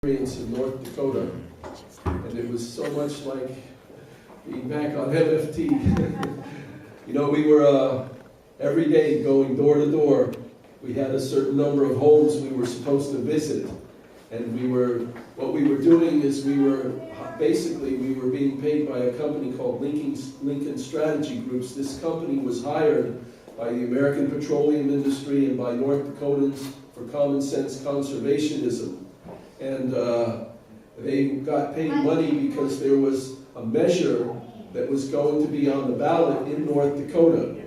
experience in North Dakota, and it was so much like being back on MFT. You know, we were every day going door to door. We had a certain number of homes we were supposed to visit, and what we were doing is we were being paid by a company called Lincoln Strategy Groups. This company was hired by the American petroleum industry and by North Dakotans for common sense conservationism. And they got paid money because there was a measure that was going to be on the ballot in North Dakota.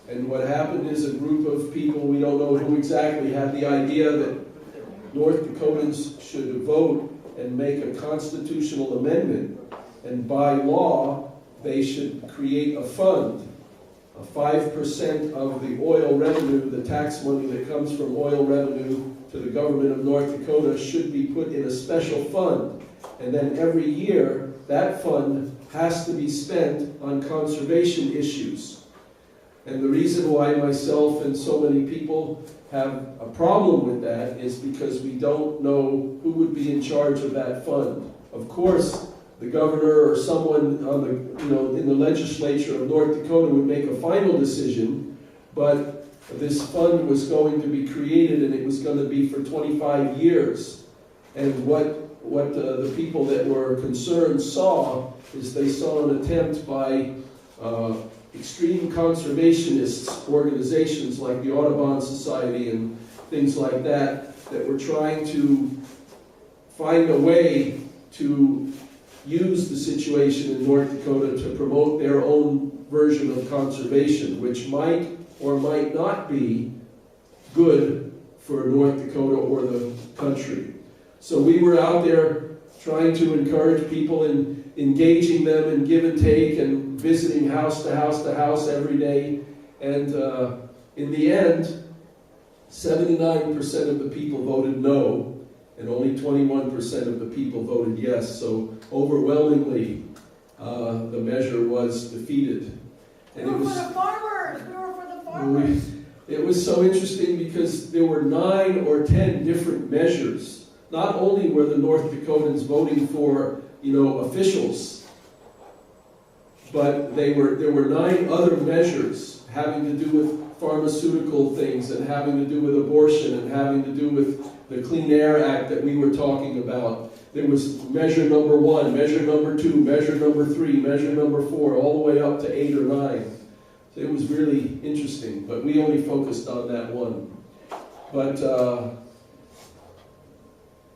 And what happened is a group of people, we don't know who exactly, had the idea that North Dakotans should vote and make a constitutional amendment. And by law, they should create a fund. 5% of the oil revenue, the tax money that comes from oil revenue to the government of North Dakota, should be put in a special fund. And then every year, that fund has to be spent on conservation issues. And the reason why myself and so many people have a problem with that is because we don't know who would be in charge of that fund. Of course, the governor or someone on in the legislature of North Dakota would make a final decision, but this fund was going to be created and it was going to be for 25 years. And what the people that were concerned saw is they saw an attempt by extreme conservationist organizations like the Audubon Society and things like that were trying to find a way to use the situation in North Dakota to promote their own version of conservation, which might or might not be good for North Dakota or the country. So we were out there trying to encourage people and engaging them in give and take and visiting house to house to house every day. And in the end, 79% of the people voted no, and only 21% of the people voted yes. So overwhelmingly, the measure was defeated. And we were for the farmers! We were for the farmers! It was so interesting because there were 9 or 10 different measures. Not only were the North Dakotans voting for, officials, but there were 9 other measures having to do with pharmaceutical things and having to do with abortion and having to do with the Clean Air Act that we were talking about. There was measure number 1, measure number 2, measure number 3, measure number 4, all the way up to 8 or 9. So it was really interesting, but we only focused on that one. But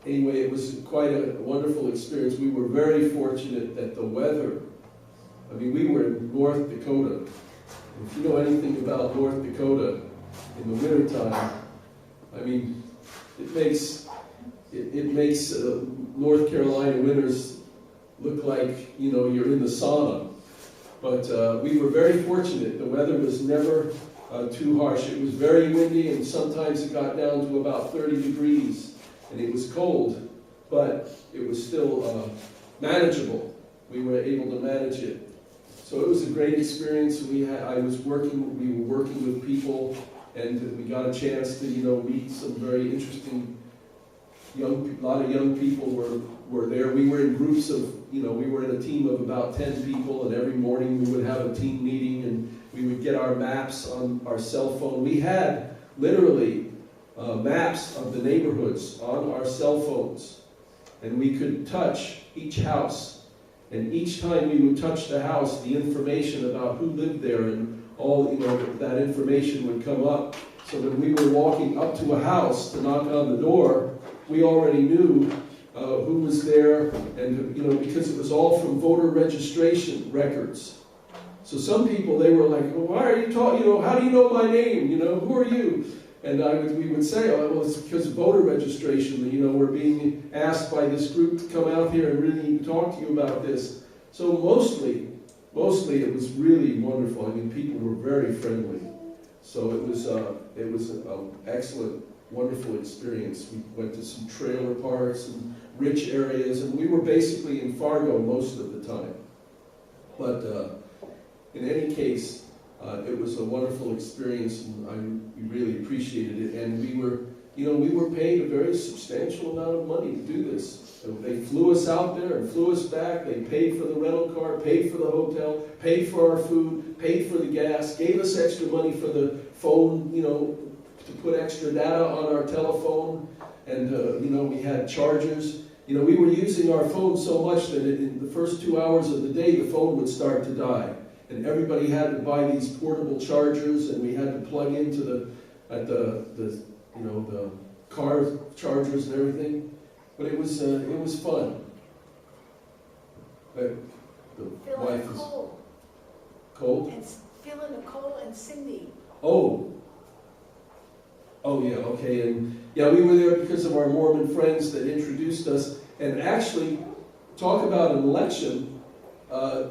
anyway, it was quite a wonderful experience. We were very fortunate that the weather, we were in North Dakota. If you know anything about North Dakota in the wintertime, it makes North Carolina winters look like, you're in the sauna. But we were very fortunate. The weather was never too harsh. It was very windy, and sometimes it got down to about 30 degrees. And it was cold, but it was still manageable. We were able to manage it. So it was a great experience. We were working with people, and we got a chance to, meet some very interesting a lot of young people were there. We were in groups of, we were in a team of about 10 people, and every morning we would have a team meeting, and we would get our maps on our cell phone. We had literally maps of the neighborhoods on our cell phones, and we could touch each house. And each time we would touch the house, the information about who lived there and all, that information would come up. So when we were walking up to a house to knock on the door, we already knew who was there, and because it was all from voter registration records. So some people, they were like, well, why are you talking? How do you know my name? Who are you? And we would say, oh, well, it's because of voter registration. We're being asked by this group to come out here and really talk to you about this. So mostly it was really wonderful. People were very friendly. So it was an excellent, wonderful experience. We went to some trailer parks and rich areas, and we were basically in Fargo most of the time. But in any case, it was a wonderful experience, and we really appreciated it. And we were, we were paid a very substantial amount of money to do this. They flew us out there and flew us back. They paid for the rental car, paid for the hotel, paid for our food, paid for the gas, gave us extra money for the phone, to put extra data on our telephone. And, we had chargers. We were using our phone so much that in the first 2 hours of the day, the phone would start to die. And everybody had to buy these portable chargers, and we had to plug into the car chargers and everything. But it was fun. But the Phil wife and is Nicole. cold. And Phil and Nicole and Cindy. Oh, yeah, okay. And yeah, we were there because of our Mormon friends that introduced us. And actually, talk about an election.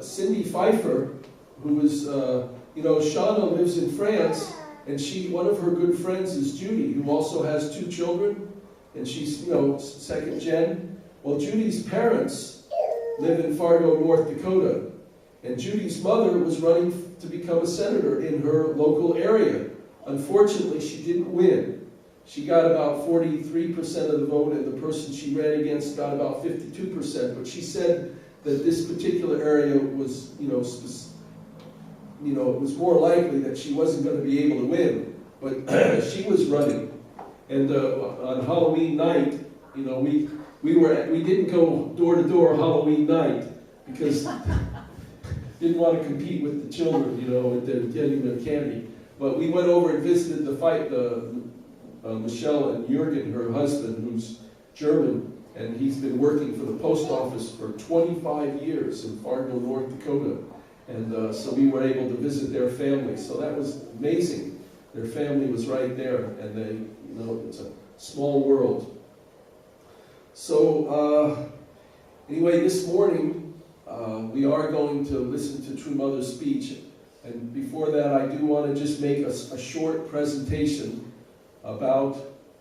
Cindy Pfeiffer, who was, Shauna lives in France, and one of her good friends is Judy, who also has 2 children, and she's, second gen. Well, Judy's parents live in Fargo, North Dakota, and Judy's mother was running to become a senator in her local area. Unfortunately, she didn't win. She got about 43% of the vote, and the person she ran against got about 52%. But she said that this particular area was, it was more likely that she wasn't going to be able to win. But she was running. And on Halloween night, we didn't go door to door Halloween night because didn't want to compete with the children, with getting their candy. But we went over and visited Michelle and Jürgen, her husband, who's German, and he's been working for the post office for 25 years in Fargo, North Dakota. And so we were able to visit their family. So that was amazing. Their family was right there, and they, it's a small world. So anyway, this morning we are going to listen to True Mother's speech. And before that, I do want to just make a short presentation about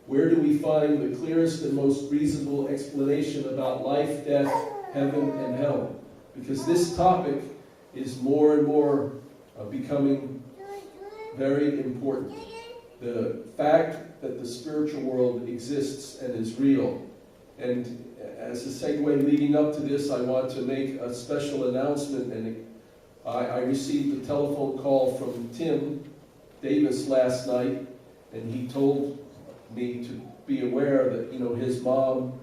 where do we find the clearest and most reasonable explanation about life, death, heaven, and hell. Because this topic is more and more becoming very important. The fact that the spiritual world exists and is real. And as a segue leading up to this, I want to make a special announcement. And I received a telephone call from Tim Davis last night, and he told me to be aware that, his mom,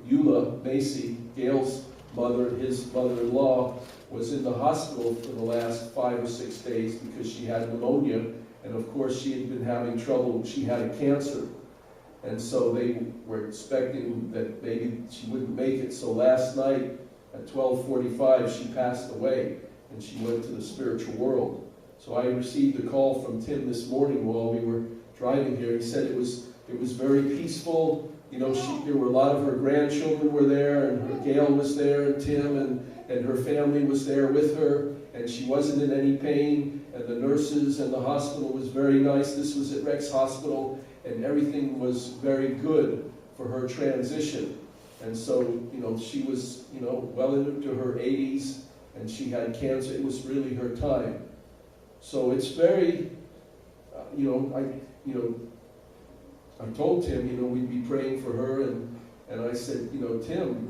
Eula Macy, Gail's mother, his mother-in-law, was in the hospital for the last 5 or 6 days because she had pneumonia, and of course she had been having trouble. She had a cancer, and so they were expecting that maybe she wouldn't make it. So last night at 12:45 she passed away, and she went to the spiritual world. So I received a call from Tim this morning while we were driving here. He said it was very peaceful. There were a lot of her grandchildren were there, and Gail was there, and Tim, and her family was there with her, and she wasn't in any pain, and the nurses and the hospital was very nice. This was at Rex Hospital, and everything was very good for her transition. And so, she was, well into her 80s, and she had cancer. It was really her time. So it's very, I told Tim, we'd be praying for her, and I said, Tim,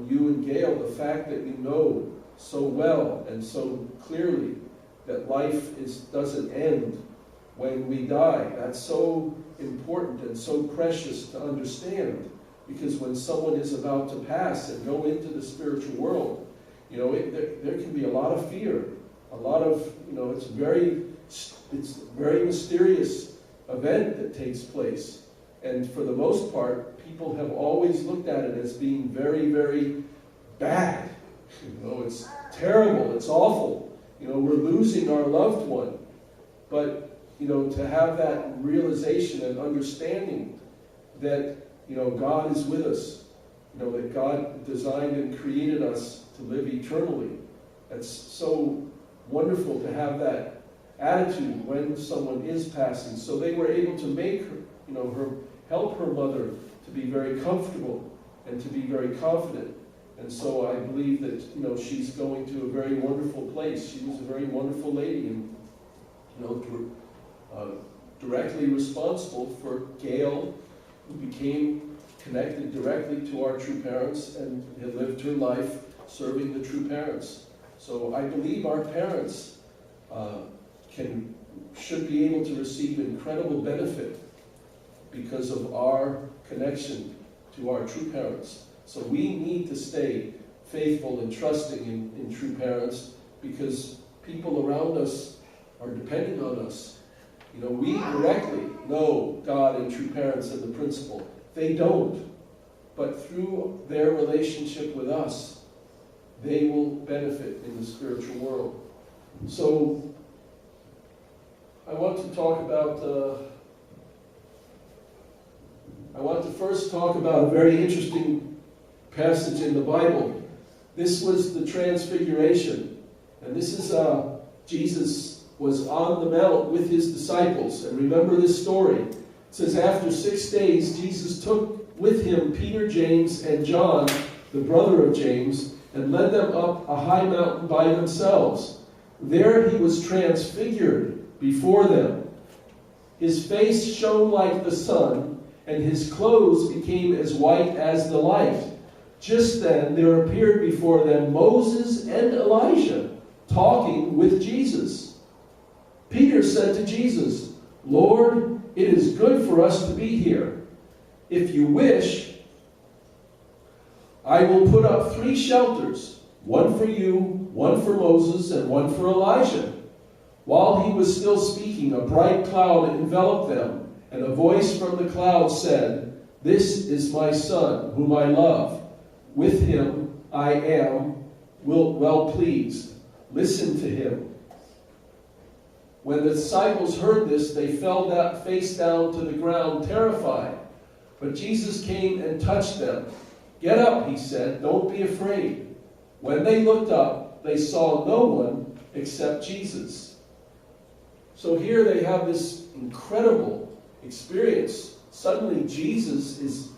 you and Gail, the fact that you know so well and so clearly that life doesn't end when we die, that's so important and so precious to understand, because when someone is about to pass and go into the spiritual world, there can be a lot of fear, a lot of, it's a very mysterious event that takes place. And for the most part, people have always looked at it as being very, very bad. It's terrible, it's awful. We're losing our loved one. But, to have that realization and understanding that, God is with us, that God designed and created us to live eternally. That's so wonderful to have that attitude when someone is passing. So they were able to make her, help her mother to be very comfortable and to be very confident. And so I believe that, she's going to a very wonderful place. She was a very wonderful lady, and, directly responsible for Gail who became connected directly to our true parents and had lived her life serving the true parents. So I believe our parents should be able to receive incredible benefit because of our connection to our true parents. So we need to stay faithful and trusting in true parents, because people around us are depending on us. You know, we directly know God and true parents and the principle. They don't. But through their relationship with us, they will benefit in the spiritual world. So I want to talk about, I want to first talk about a very interesting passage in the Bible. This was the Transfiguration. And this is, Jesus was on the mount with his disciples. And remember this story. It says, after 6 days, Jesus took with him Peter, James, and John, the brother of James, and led them up a high mountain by themselves. There he was transfigured before them. His face shone like the sun, and his clothes became as white as the light. Just then there appeared before them Moses and Elijah, talking with Jesus. Peter said to Jesus, "Lord, it is good for us to be here. If you wish, I will put up 3 shelters, one for you, one for Moses, and one for Elijah." While he was still speaking, a bright cloud enveloped them, and a voice from the cloud said, "This is my son, whom I love. With him I am well pleased. Listen to him." When the disciples heard this, they fell face down to the ground, terrified. But Jesus came and touched them. "Get up," he said. "Don't be afraid." When they looked up, they saw no one except Jesus. So here they have this incredible experience. Suddenly Jesus is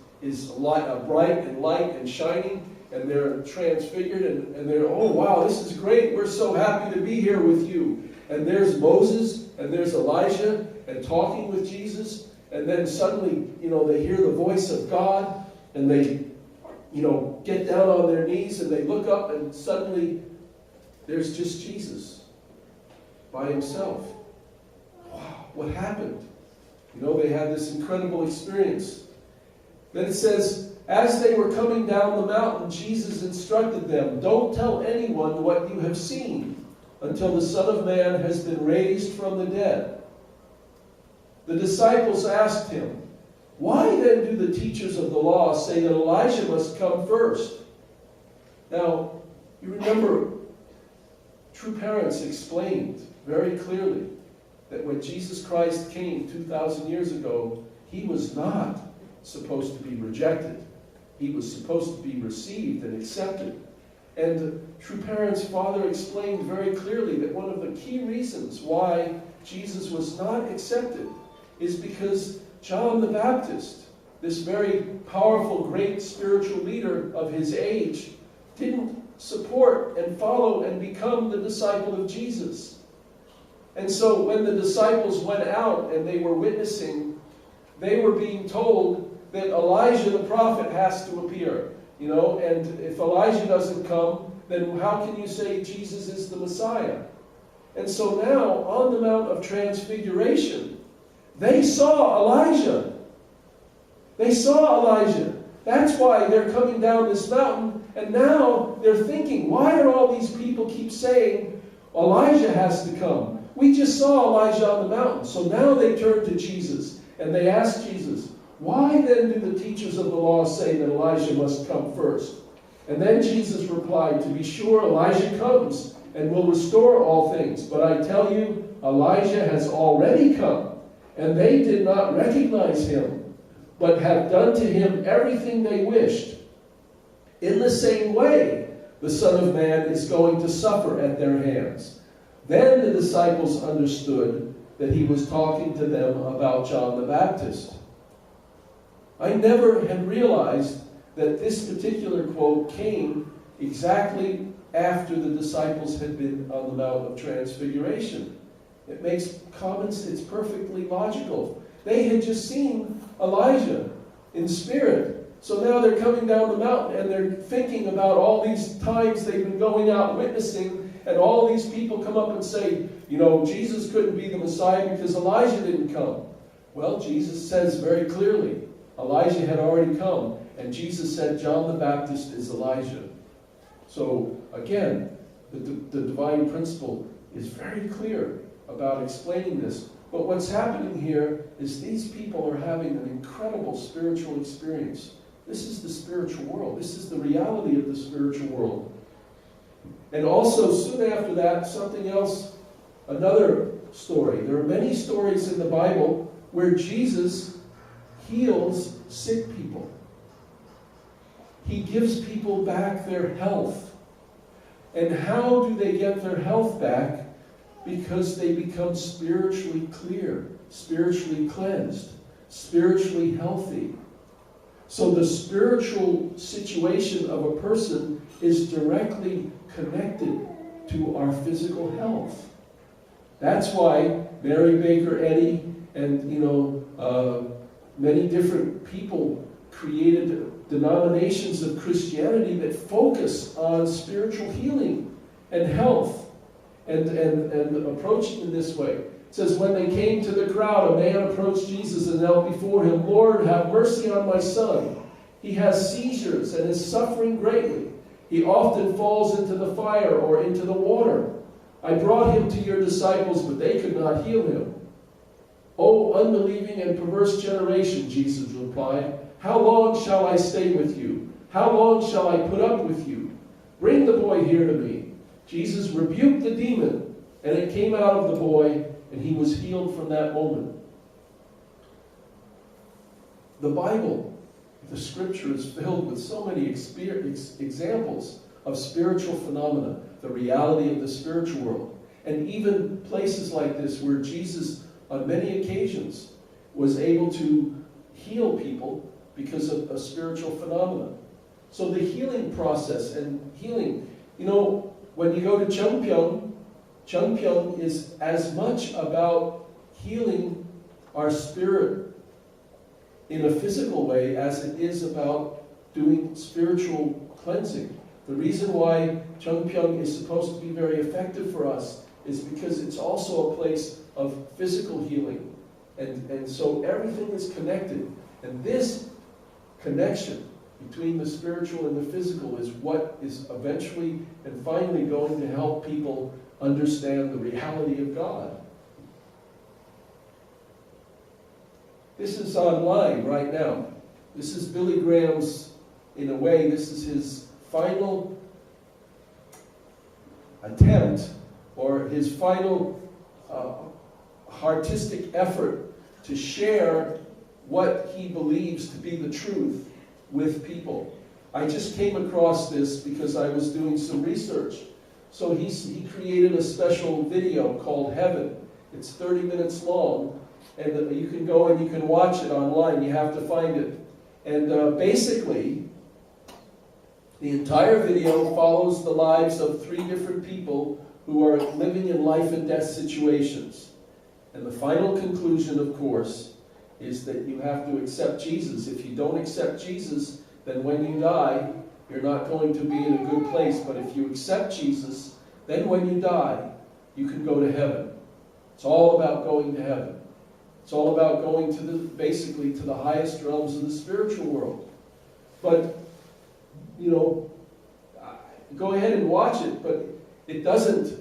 bright and light and shining, and they're transfigured, and they're, "Oh wow, this is great. We're so happy to be here with you." And there's Moses, and there's Elijah, and talking with Jesus. And then suddenly, they hear the voice of God, and they, get down on their knees, and they look up, and suddenly there's just Jesus by himself. Wow, what happened? They had this incredible experience. Then it says, as they were coming down the mountain, Jesus instructed them, "Don't tell anyone what you have seen until the Son of Man has been raised from the dead." The disciples asked him, "Why then do the teachers of the law say that Elijah must come first?" Now, you remember, true parents explained very clearly that when Jesus Christ came 2,000 years ago, he was not supposed to be rejected. He was supposed to be received and accepted. And true parents' father explained very clearly that one of the key reasons why Jesus was not accepted is because John the Baptist, this very powerful, great spiritual leader of his age, didn't support and follow and become the disciple of Jesus. And so when the disciples went out and they were witnessing, they were being told that Elijah the prophet has to appear. And if Elijah doesn't come, then how can you say Jesus is the Messiah? And so now, on the Mount of Transfiguration, they saw Elijah. They saw Elijah. That's why they're coming down this mountain, and now they're thinking, why do all these people keep saying Elijah has to come? We just saw Elijah on the mountain. So now they turn to Jesus, and they ask Jesus, "Why then do the teachers of the law say that Elijah must come first?" And then Jesus replied, "To be sure, Elijah comes and will restore all things. But I tell you, Elijah has already come, and they did not recognize him, but have done to him everything they wished. In the same way, the Son of Man is going to suffer at their hands." Then the disciples understood that he was talking to them about John the Baptist. I never had realized that this particular quote came exactly after the disciples had been on the Mount of Transfiguration. It makes common sense. It's perfectly logical. They had just seen Elijah in spirit. So now they're coming down the mountain and they're thinking about all these times they've been going out witnessing, and all these people come up and say, you know, Jesus couldn't be the Messiah because Elijah didn't come. Well, Jesus says very clearly, Elijah had already come, and Jesus said John the Baptist is Elijah. So again, the divine principle is very clear about explaining this. But what's happening here is these people are having an incredible spiritual experience. This is the spiritual world. This is the reality of the spiritual world. And also, soon after that, something else, another story. There are many stories in the Bible where Jesus heals sick people. He gives people back their health. And how do they get their health back? Because they become spiritually clear, spiritually cleansed, spiritually healthy. So the spiritual situation of a person is directly connected to our physical health. That's why Mary Baker Eddy and many different people created denominations of Christianity that focus on spiritual healing and health and approaching in this way. It says, when they came to the crowd, a man approached Jesus and knelt before him. Lord, have mercy on my son. He has seizures and is suffering greatly. He often falls into the fire or into the water. I brought him to your disciples, but they could not heal him. O unbelieving and perverse generation, Jesus replied, how long shall I stay with you? How long shall I put up with you? Bring the boy here to me. Jesus rebuked the demon, and it came out of the boy, and he was healed from that moment. The Bible, the Scripture, is filled with so many examples of spiritual phenomena, the reality of the spiritual world. And even places like this where Jesus, on many occasions, was able to heal people because of a spiritual phenomenon. So the healing process and healing, when you go to Cheongpyeong is as much about healing our spirit in a physical way as it is about doing spiritual cleansing. The reason why Cheongpyeong is supposed to be very effective for us is because it's also a place of physical healing. And so everything is connected. And this connection between the spiritual and the physical is what is eventually and finally going to help people understand the reality of God. This is online right now. This is Billy Graham's, in a way, this is his final attempt, or his final artistic effort to share what he believes to be the truth with people. I just came across this because I was doing some research. So he created a special video called Heaven. It's 30 minutes long, and you can go and you can watch it online. You have to find it. And basically, the entire video follows the lives of 3 different people who are living in life and death situations. And the final conclusion, of course, is that you have to accept Jesus. If you don't accept Jesus, then when you die, you're not going to be in a good place. But if you accept Jesus, then when you die, you can go to heaven. It's all about going to heaven. It's all about going to basically to the highest realms of the spiritual world. But, go ahead and watch it, but it doesn't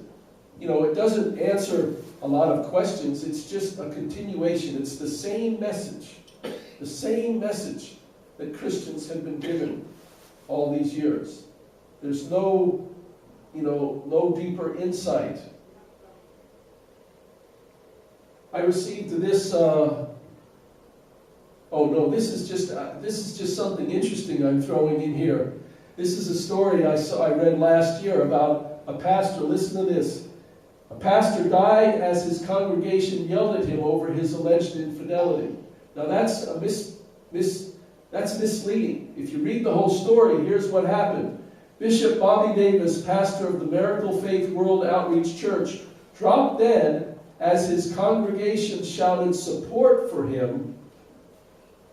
answer a lot of questions. It's just a continuation. It's the same message that Christians have been given all these years. There's no deeper insight. I received this. This is just something interesting I'm throwing in here. This is a story I read last year about a pastor. Listen to this. A pastor died as his congregation yelled at him over his alleged infidelity. Now that's that's misleading. If you read the whole story, here's what happened. Bishop Bobby Davis, pastor of the Miracle Faith World Outreach Church, dropped dead as his congregation shouted support for him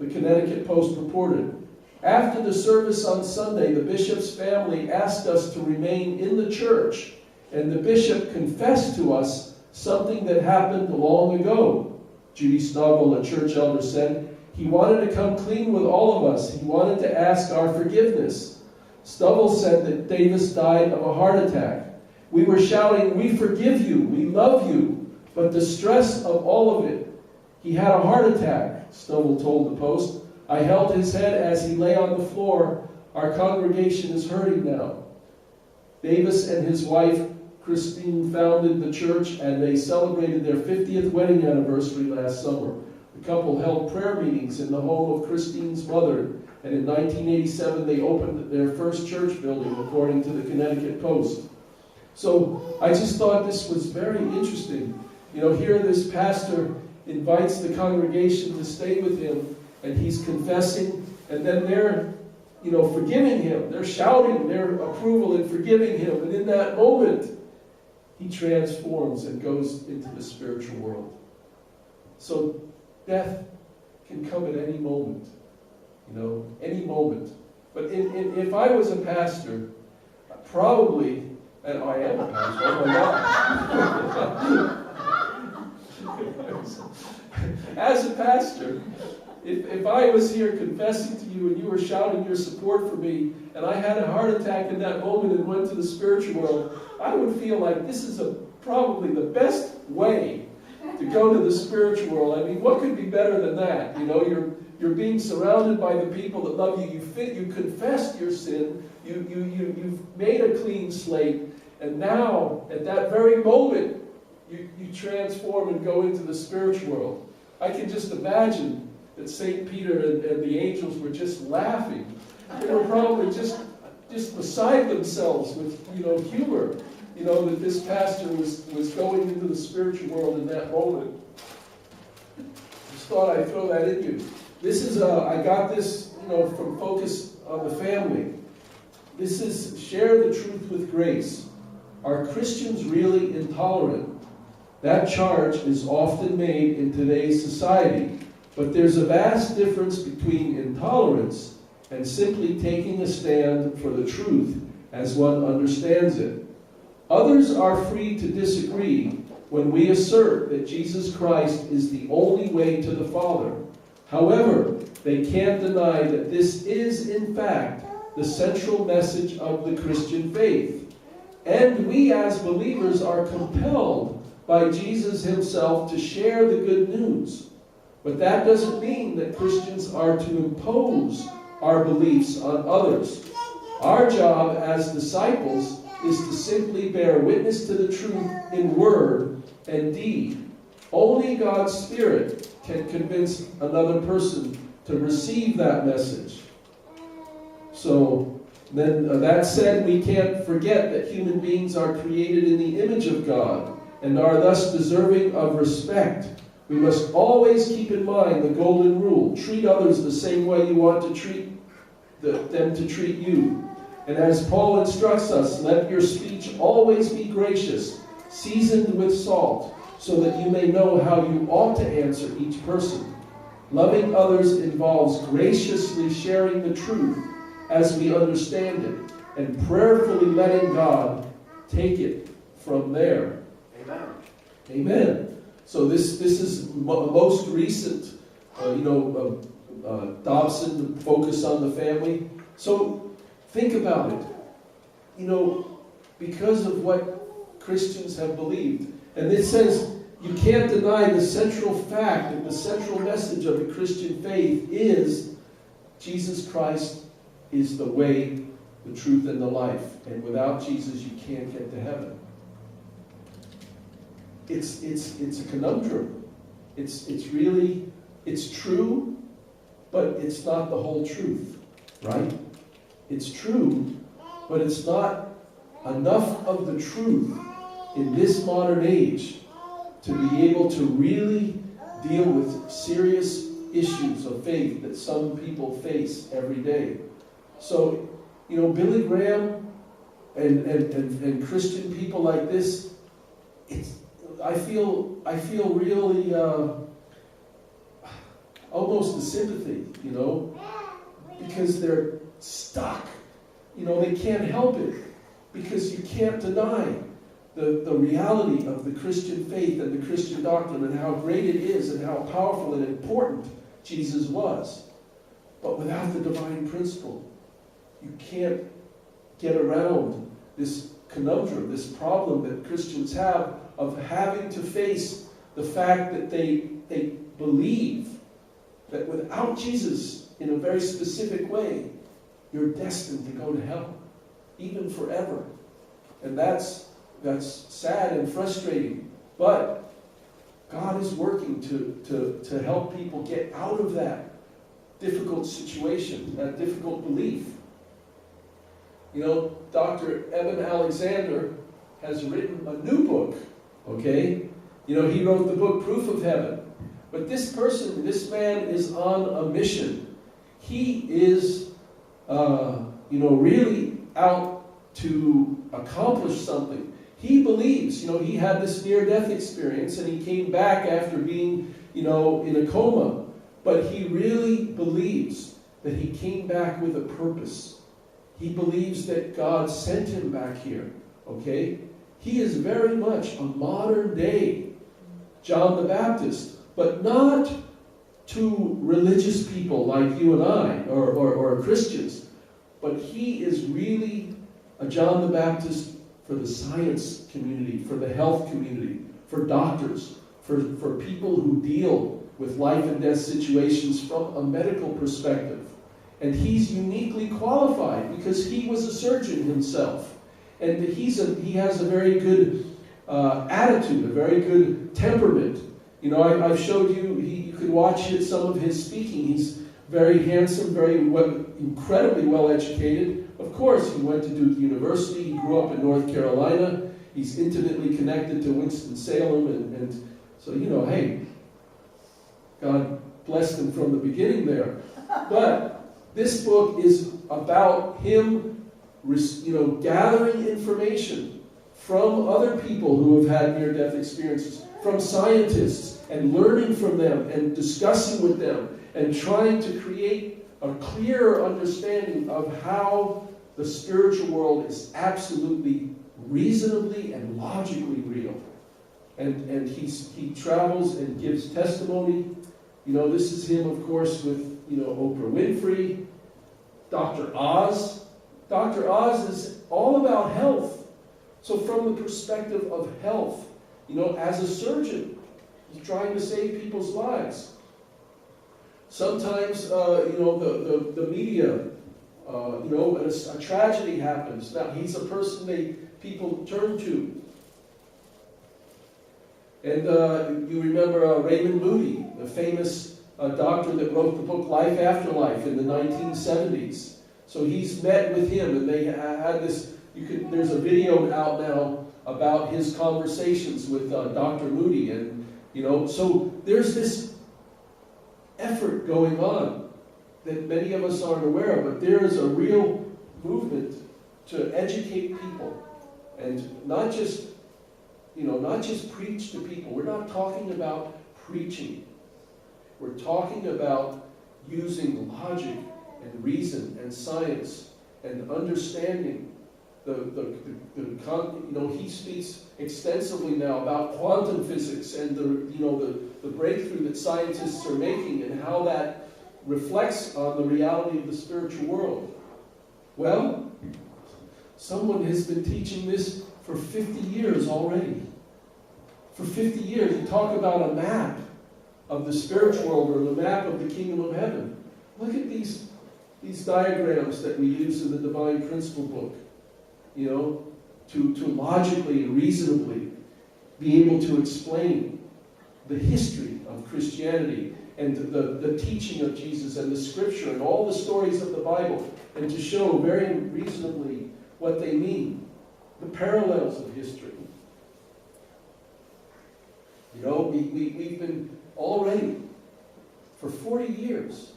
The Connecticut Post reported, after the service on Sunday, the bishop's family asked us to remain in the church, and the bishop confessed to us something that happened long ago. Judy Snoggle, a church elder, said, he wanted to come clean with all of us. He wanted to ask our forgiveness. Stubble said that Davis died of a heart attack. We were shouting, we forgive you, we love you, but the stress of all of it. He had a heart attack, Stubble told the Post. I held his head as he lay on the floor. Our congregation is hurting now. Davis and his wife, Christine, founded the church, and they celebrated their 50th wedding anniversary last summer. The couple held prayer meetings in the home of Christine's mother, and in 1987 they opened their first church building, according to the Connecticut Post. So I just thought this was very interesting. You know, here this pastor invites the congregation to stay with him, and he's confessing, and then they're, you know, forgiving him. They're shouting their approval and forgiving him, and in that moment, he transforms and goes into the spiritual world. So death can come at any moment, you know, any moment. But if I was a pastor, probably, and I am a pastor, oh my God. As a pastor, if I was here confessing to you and you were shouting your support for me, and I had a heart attack in that moment and went to the spiritual world, I would feel like this is probably the best way to go to the spiritual world. I mean, what could be better than that? You know, you're being surrounded by the people that love you. You confessed your sin. You've made a clean slate, and now at that very moment, you transform and go into the spiritual world. I can just imagine that St. Peter and the angels were just laughing. They were probably just beside themselves with, you know, humor, you know, that this pastor was going into the spiritual world in that moment. Just thought I'd throw that in you. This is, I got this, you know, from Focus on the Family. This is share the truth with grace. Are Christians really intolerant? That charge is often made in today's society, but there's a vast difference between intolerance and simply taking a stand for the truth as one understands it. Others are free to disagree when we assert that Jesus Christ is the only way to the Father. However, they can't deny that this is, in fact, the central message of the Christian faith. And we as believers are compelled by Jesus himself to share the good news. But that doesn't mean that Christians are to impose our beliefs on others. Our job as disciples is to simply bear witness to the truth in word and deed. Only God's Spirit can convince another person to receive that message. So, then that said, we can't forget that human beings are created in the image of God and are thus deserving of respect. We must always keep in mind the golden rule. Treat others the same way you want to treat them to treat you. And as Paul instructs us, let your speech always be gracious, seasoned with salt, so that you may know how you ought to answer each person. Loving others involves graciously sharing the truth as we understand it, and prayerfully letting God take it from there. Amen. Amen. So this is most recent, Dobson, Focus on the Family. So think about it. You know, because of what Christians have believed. And it says you can't deny the central fact and the central message of the Christian faith is Jesus Christ is the way, the truth, and the life. And without Jesus, you can't get to heaven. It's a conundrum. It's true, but it's not the whole truth, right? It's true, but it's not enough of the truth in this modern age to be able to really deal with serious issues of faith that some people face every day. So, you know, Billy Graham and Christian people like this, I feel really, almost a sympathy, because they're stuck. They can't help it, because you can't deny the reality of the Christian faith and the Christian doctrine and how great it is and how powerful and important Jesus was. But without the divine principle, you can't get around this conundrum, this problem that Christians have of having to face the fact that they believe that without Jesus, in a very specific way, you're destined to go to hell, even forever. And that's sad and frustrating. But God is working to help people get out of that difficult situation, that difficult belief. Dr. Eben Alexander has written a new book, okay? He wrote the book Proof of Heaven. But this man is on a mission. He is, really out to accomplish something. He believes, he had this near-death experience and he came back after being, in a coma. But he really believes that he came back with a purpose. He believes that God sent him back here, okay? He is very much a modern-day John the Baptist, but not to religious people like you and I, or Christians. But he is really a John the Baptist for the science community, for the health community, for doctors, for people who deal with life and death situations from a medical perspective. And he's uniquely qualified because he was a surgeon himself. And he has a very good attitude, a very good temperament. I've showed you, you could watch some of his speaking. He's very handsome, incredibly well educated. Of course, he went to Duke University. He grew up in North Carolina. He's intimately connected to Winston-Salem. And so, hey, God blessed him from the beginning there. But this book is about him, gathering information from other people who have had near-death experiences, from scientists, and learning from them, and discussing with them, and trying to create a clearer understanding of how the spiritual world is absolutely, reasonably, and logically real. And he travels and gives testimony. This is him, of course, with, Oprah Winfrey, Dr. Oz. Dr. Oz is all about health. So from the perspective of health, as a surgeon, he's trying to save people's lives. Sometimes, the media, when a tragedy happens, now he's a person people turn to. And you remember Raymond Moody, the famous doctor that wrote the book Life After Life in the 1970s. So he's met with him, and they had this. There's a video out now about his conversations with Dr. Moody, and so there's this effort going on that many of us aren't aware of. But there is a real movement to educate people, and not just preach to people. We're not talking about preaching. We're talking about using logic and reason and science and understanding he speaks extensively now about quantum physics and the breakthrough that scientists are making and how that reflects on the reality of the spiritual world. Well, someone has been teaching this for 50 years already. For 50 years, you talk about a map of the spiritual world or the map of the kingdom of heaven. Look at these diagrams that we use in the Divine Principle book, to logically and reasonably be able to explain the history of Christianity and the teaching of Jesus and the scripture and all the stories of the Bible, and to show very reasonably what they mean, the parallels of history. We've been already, for 40 years,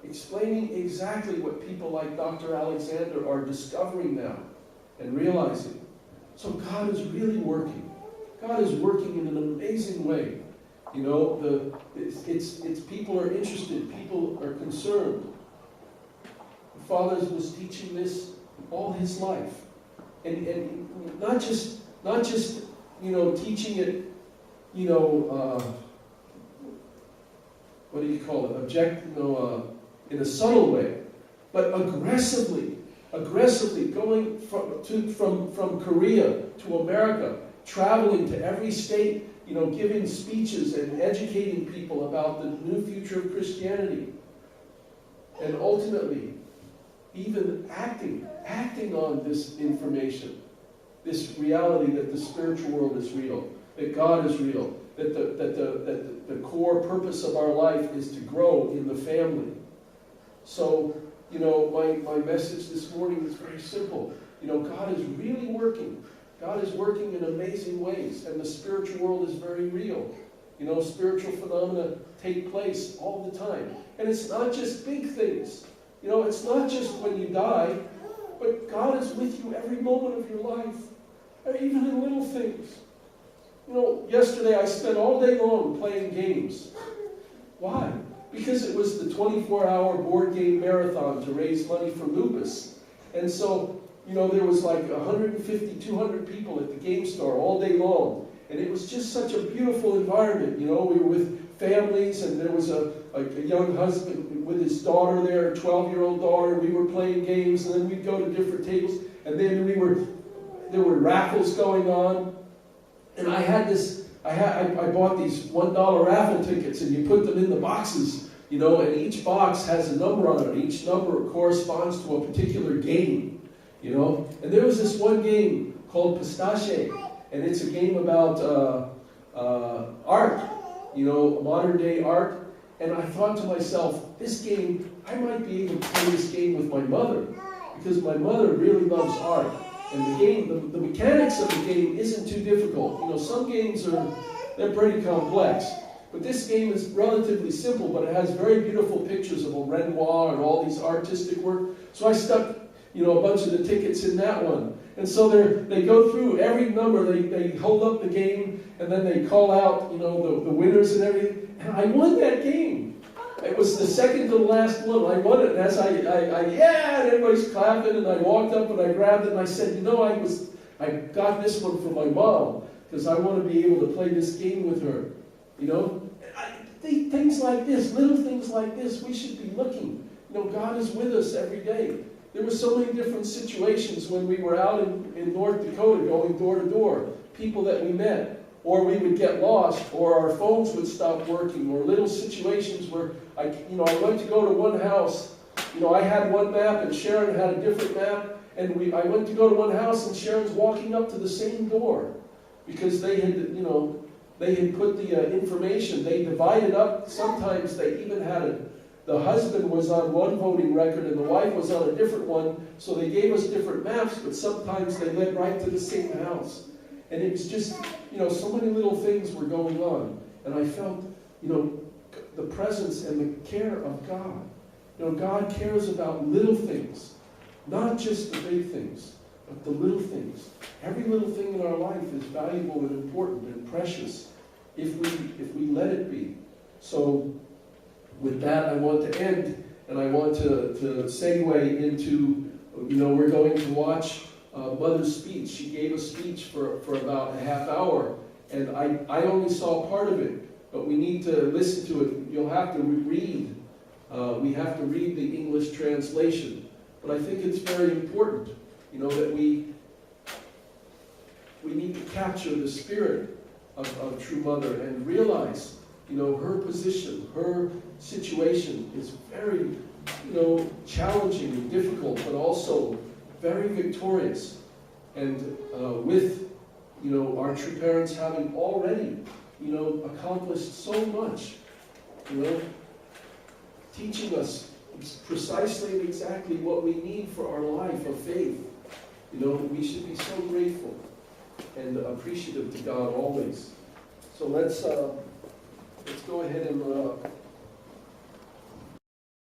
explaining exactly what people like Dr. Alexander are discovering now and realizing. So God is really working. God is working in an amazing way. You know, it's people are interested, people are concerned. The Father was teaching this all his life. And not just teaching it, what do you call it? In a subtle way, but aggressively going from Korea to America, traveling to every state, giving speeches and educating people about the new future of Christianity. And ultimately, even acting on this information, this reality that the spiritual world is real, that God is real, that the core purpose of our life is to grow in the family. So, my message this morning is very simple. God is really working. God is working in amazing ways, and the spiritual world is very real. Spiritual phenomena take place all the time. And it's not just big things. It's not just when you die, but God is with you every moment of your life, or even in little things. Yesterday I spent all day long playing games. Why? Because it was the 24-hour board game marathon to raise money for lupus. And so, there was like 150, 200 people at the game store all day long. And it was just such a beautiful environment. We were with families, and there was a young husband with his daughter there, a 12-year-old daughter. We were playing games, and then we'd go to different tables. And then there were raffles going on. And I bought these $1 raffle tickets, and you put them in the boxes, and each box has a number on it. Each number corresponds to a particular game, And there was this one game called Pistache, and it's a game about art, modern day art. And I thought to myself, this game, I might be able to play this game with my mother, because my mother really loves art. And the game, the mechanics of the game isn't too difficult. Some games they're pretty complex. But this game is relatively simple, but it has very beautiful pictures of a Renoir and all these artistic work. So I stuck, a bunch of the tickets in that one. And so they go through every number, they hold up the game, and then they call out, the winners and everything. And I won that game. It was the second to the last one. I won it, and as and everybody's clapping, and I walked up and I grabbed it, and I said, I got this one for my mom, because I want to be able to play this game with her. Things like this, little things like this, we should be looking. God is with us every day. There were so many different situations when we were out in North Dakota going door to door, people that we met. Or we would get lost, or our phones would stop working, or little situations where I went to go to one house. I had one map, and Sharon had a different map, and I went to go to one house, and Sharon's walking up to the same door, because they had put the information. They divided up. Sometimes they even had the husband was on one voting record, and the wife was on a different one. So they gave us different maps, but sometimes they led right to the same house. And it was just, so many little things were going on. And I felt, the presence and the care of God. God cares about little things, not just the big things, but the little things. Every little thing in our life is valuable and important and precious if we let it be. So with that, I want to end, and I want to segue into, we're going to watch Mother's speech. She gave a speech for about a half hour, and I only saw part of it, but we need to listen to it. You'll have to read. We have to read the English translation. But I think it's very important, that we need to capture the spirit of True Mother and realize, her position, her situation is very, challenging and difficult, but also very victorious. And with, our true parents having already, accomplished so much, teaching us precisely and exactly what we need for our life of faith. We should be so grateful and appreciative to God always. So let's go ahead and